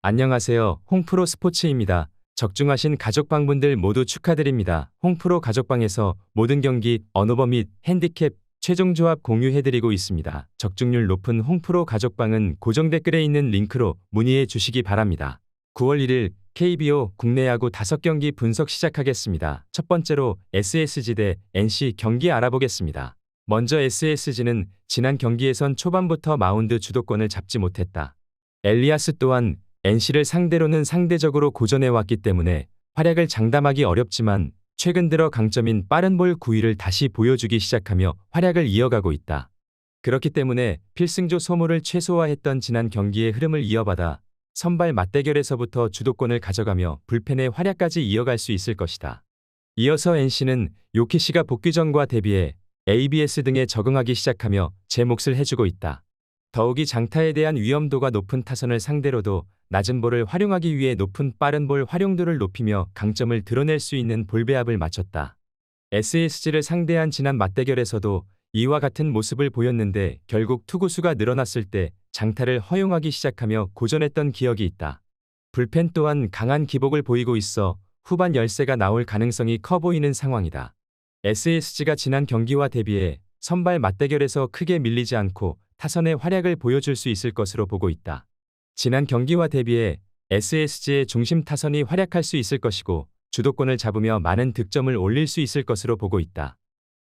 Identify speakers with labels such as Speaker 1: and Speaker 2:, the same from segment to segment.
Speaker 1: 안녕하세요. 홍프로 스포츠입니다. 적중하신 가족방분들 모두 축하드립니다. 홍프로 가족방에서 모든 경기, 언오버 및 핸디캡, 최종 조합 공유해드리고 있습니다. 적중률 높은 홍프로 가족방은 고정 댓글에 있는 링크로 문의해 주시기 바랍니다. 9월 1일 KBO 국내 야구 5경기 분석 시작하겠습니다. 첫 번째로 SSG 대 NC 경기 알아보겠습니다. 먼저 SSG는 지난 경기에선 초반부터 마운드 주도권을 잡지 못했다. 엘리아스 또한 NC를 상대로는 상대적으로 고전해왔기 때문에 활약을 장담하기 어렵지만 최근 들어 강점인 빠른 볼 구위를 다시 보여주기 시작하며 활약을 이어가고 있다. 그렇기 때문에 필승조 소모를 최소화했던 지난 경기의 흐름을 이어받아 선발 맞대결에서부터 주도권을 가져가며 불펜의 활약까지 이어갈 수 있을 것이다. 이어서 NC는 요키시가 복귀전과 대비해 ABS 등에 적응하기 시작하며 제 몫을 해주고 있다. 더욱이 장타에 대한 위험도가 높은 타선을 상대로도 낮은 볼을 활용하기 위해 높은 빠른 볼 활용도를 높이며 강점을 드러낼 수 있는 볼 배합을 맞췄다. SSG를 상대한 지난 맞대결에서도 이와 같은 모습을 보였는데 결국 투구수가 늘어났을 때 장타를 허용하기 시작하며 고전했던 기억이 있다. 불펜 또한 강한 기복을 보이고 있어 후반 열세가 나올 가능성이 커 보이는 상황이다. SSG가 지난 경기와 대비해 선발 맞대결에서 크게 밀리지 않고 타선의 활약을 보여줄 수 있을 것으로 보고 있다. 지난 경기와 대비해 SSG의 중심 타선이 활약할 수 있을 것이고 주도권을 잡으며 많은 득점을 올릴 수 있을 것으로 보고 있다.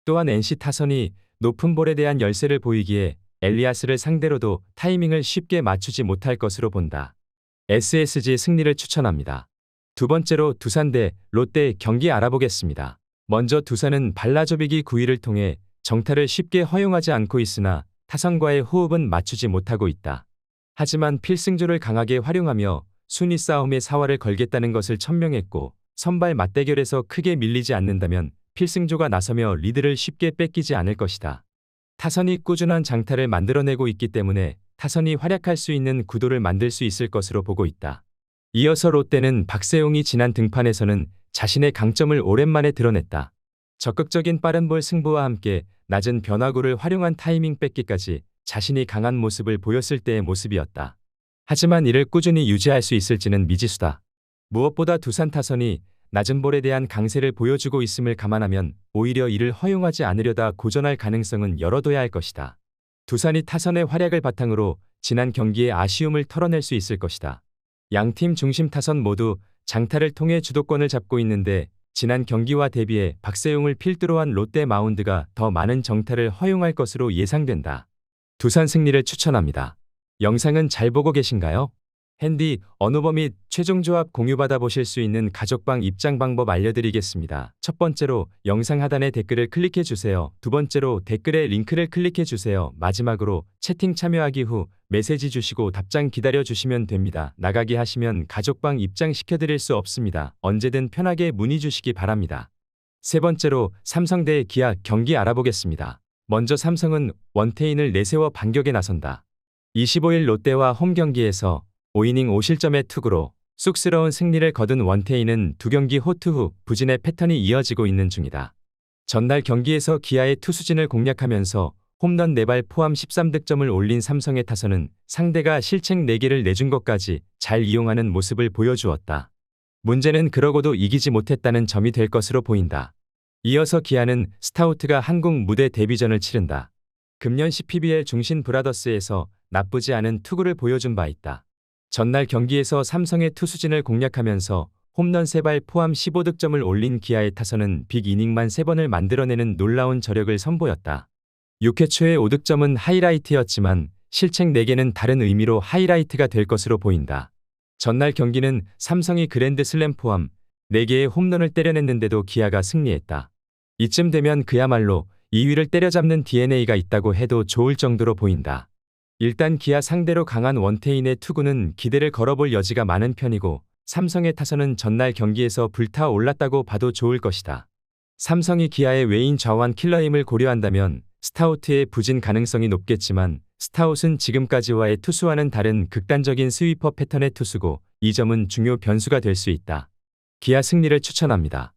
Speaker 1: 또한 NC 타선이 높은 볼에 대한 열세를 보이기에 엘리아스를 상대로도 타이밍을 쉽게 맞추지 못할 것으로 본다. SSG 승리를 추천합니다. 두 번째로 두산 대 롯데 경기 알아보겠습니다. 먼저 두산은 발라조비기 구위를 통해 정타를 쉽게 허용하지 않고 있으나 타선과의 호흡은 맞추지 못하고 있다. 하지만 필승조를 강하게 활용하며 순위 싸움에 사활을 걸겠다는 것을 천명했고 선발 맞대결에서 크게 밀리지 않는다면 필승조가 나서며 리드를 쉽게 뺏기지 않을 것이다. 타선이 꾸준한 장타를 만들어내고 있기 때문에 타선이 활약할 수 있는 구도를 만들 수 있을 것으로 보고 있다. 이어서 롯데는 박세웅이 지난 등판에서는 자신의 강점을 오랜만에 드러냈다. 적극적인 빠른 볼 승부와 함께 낮은 변화구를 활용한 타이밍 뺏기까지 자신이 강한 모습을 보였을 때의 모습이었다. 하지만 이를 꾸준히 유지할 수 있을지는 미지수다. 무엇보다 두산 타선이 낮은 볼에 대한 강세를 보여주고 있음을 감안하면 오히려 이를 허용하지 않으려다 고전할 가능성은 열어둬야 할 것이다. 두산이 타선의 활약을 바탕으로 지난 경기의 아쉬움을 털어낼 수 있을 것이다. 양팀 중심 타선 모두 장타를 통해 주도권을 잡고 있는데 지난 경기와 대비해 박세웅을 필두로 한 롯데 마운드가 더 많은 정타를 허용할 것으로 예상된다. 두산 승리를 추천합니다. 영상은 잘 보고 계신가요? 핸디, 언오버 및 최종 조합 공유받아 보실 수 있는 가족방 입장 방법 알려드리겠습니다. 첫 번째로 영상 하단에 댓글을 클릭해 주세요. 두 번째로 댓글에 링크를 클릭해 주세요. 마지막으로 채팅 참여하기 후 메시지 주시고 답장 기다려 주시면 됩니다. 나가기 하시면 가족방 입장 시켜드릴 수 없습니다. 언제든 편하게 문의 주시기 바랍니다. 세 번째로 삼성 대 기아 경기 알아보겠습니다. 먼저 삼성은 원태인을 내세워 반격에 나선다. 25일 롯데와 홈 경기에서 5이닝 5실점의 투구로 쑥스러운 승리를 거둔 원태인은 두 경기 호투 후 부진의 패턴이 이어지고 있는 중이다. 전날 경기에서 기아의 투수진을 공략하면서 홈런 4발 포함 13득점을 올린 삼성의 타선은 상대가 실책 4개를 내준 것까지 잘 이용하는 모습을 보여주었다. 문제는 그러고도 이기지 못했다는 점이 될 것으로 보인다. 이어서 기아는 스타우트가 한국 무대 데뷔전을 치른다. 금년 CPBL 중신 브라더스에서 나쁘지 않은 투구를 보여준 바 있다. 전날 경기에서 삼성의 투수진을 공략하면서 홈런 3발 포함 15득점을 올린 기아의 타선은 빅이닝만 3번을 만들어내는 놀라운 저력을 선보였다. 6회 초의 5득점은 하이라이트였지만 실책 4개는 다른 의미로 하이라이트가 될 것으로 보인다. 전날 경기는 삼성이 그랜드 슬램 포함 4개의 홈런을 때려냈는데도 기아가 승리했다. 이쯤 되면 그야말로 2위를 때려잡는 DNA가 있다고 해도 좋을 정도로 보인다. 일단 기아 상대로 강한 원태인의 투구는 기대를 걸어볼 여지가 많은 편이고 삼성의 타선은 전날 경기에서 불타올랐다고 봐도 좋을 것이다. 삼성이 기아의 외인 좌완 킬러임을 고려한다면 스타우트의 부진 가능성이 높겠지만 스타웃은 지금까지와의 투수와는 다른 극단적인 스위퍼 패턴의 투수고 이 점은 중요 변수가 될 수 있다. 기아 승리를 추천합니다.